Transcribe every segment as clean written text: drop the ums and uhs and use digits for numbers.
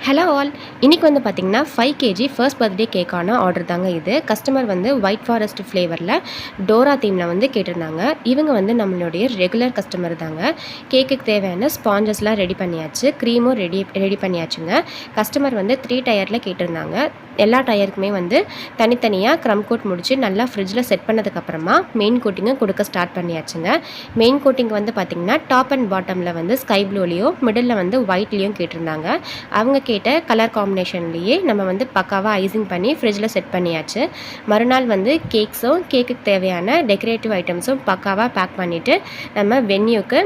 Hello all. இன்னைக்கு வந்து பார்த்தீங்கன்னா 5 கேஜி ஃபர்ஸ்ட் பர்த்டே கேக்கான ஆர்டர் தாங்க இது. கஸ்டமர் வந்து ஒயிட் ஃபாரஸ்ட் ஃப்ளேவரில் டோரா தீமில் வந்து கேட்டிருந்தாங்க. இவங்க வந்து நம்மளுடைய ரெகுலர் கஸ்டமர் தாங்க. கேக்குக்கு தேவையான ஸ்பாஞ்சஸ்லாம் ரெடி பண்ணியாச்சு, க்ரீமும் ரெடி பண்ணியாச்சுங்க. கஸ்டமர் வந்து 3 டயரில் கேட்டிருந்தாங்க. எல்லா டயருக்குமே வந்து தனித்தனியாக க்ரம் கோட் முடித்து நல்லா ஃப்ரிட்ஜில் செட் பண்ணதுக்கப்புறமா மெயின் கோட்டிங்கை கொடுக்க ஸ்டார்ட் பண்ணியாச்சுங்க. மெயின் கோட்டிங் வந்து பார்த்திங்கன்னா டாப் அண்ட் பாட்டமில் வந்து ஸ்கை ப்ளூலேயும் மிடில் வந்து ஒயிட்லேயும் கேட்டிருந்தாங்க. அவங்க கேட்ட கலர் காம்பினேஷன்லேயே நம்ம வந்து பக்காவாக ஐசிங் பண்ணி ஃப்ரிட்ஜில் செட் பண்ணியாச்சு. மறுநாள் வந்து கேக்குக்கு தேவையான டெக்கரேட்டிவ் ஐட்டம்ஸும் பக்காவாக பேக் பண்ணிவிட்டு நம்ம வென்யூக்கு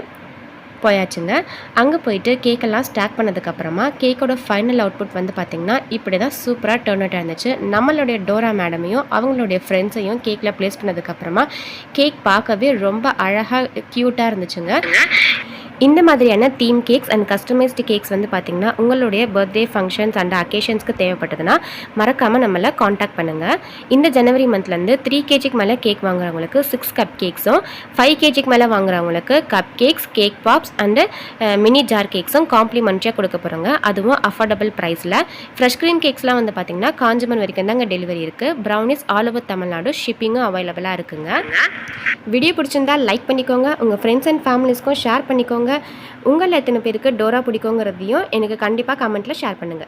போயாச்சுங்க. அங்கே போயிட்டு கேக்கெல்லாம் ஸ்டாக் பண்ணதுக்கப்புறமா கேக்கோட ஃபைனல் அவுட்புட் வந்து பார்த்திங்கன்னா இப்படி தான் சூப்பராக டர்ன் அவுட் இருந்துச்சு. நம்மளுடைய டோரா மேடமையும் அவங்களுடைய ஃப்ரெண்ட்ஸையும் கேக்கில் ப்ளேஸ் பண்ணதுக்கப்புறமா கேக் பார்க்கவே ரொம்ப அழகாக க்யூட்டாக இருந்துச்சுங்க. இந்த மாதிரியான theme cakes and customised cakes வந்து பார்த்திங்கன்னா உங்களுடைய பர்த்டே ஃபங்க்ஷன்ஸ் அண்ட் அக்கேஷன்ஸ்க்கு தேவைப்பட்டதுன்னா மறக்காமல் நம்மளை காண்டாக்ட் பண்ணுங்கள். இந்த ஜனவரி மந்த்லேருந்து 3 கேஜிக்கு மேலே கேக் வாங்குறவங்களுக்கு 6 கப் கேக்ஸும், 5 கேஜிக்கு மேலே வாங்குறவங்களுக்கு cup cakes, cake pops and mini jar கேக்ஸும் காம்ப்ளிமெண்ட்ரியாக கொடுக்க போகிறோங்க. அதுவும் அஃபோர்டபுள் ப்ரைஸில். ஃப்ரெஷ் க்ரீம் கேக்ஸ்லாம் வந்து பார்த்திங்கன்னா காஞ்சிபுரம் வரைக்கும் தாங்க டெலிவரி இருக்குது. ப்ரௌனிஸ் ஆல் ஓவர் தமிழ்நாடு ஷிப்பிங்கும் அவைலபிளாக இருக்குங்க. வீடியோ பிடிச்சிருந்தால் லைக் பண்ணிக்கோங்க, உங்கள் ஃப்ரெண்ட்ஸ் அண்ட் ஃபேமிலிஸ்க்கும் ஷேர் பண்ணிக்கோங்க. உங்களில் எத்தனை பேருக்கு டோரா பிடிக்குங்கிறதையும் எனக்கு கண்டிப்பாக கமெண்ட்டில் ஷேர் பண்ணுங்கள்.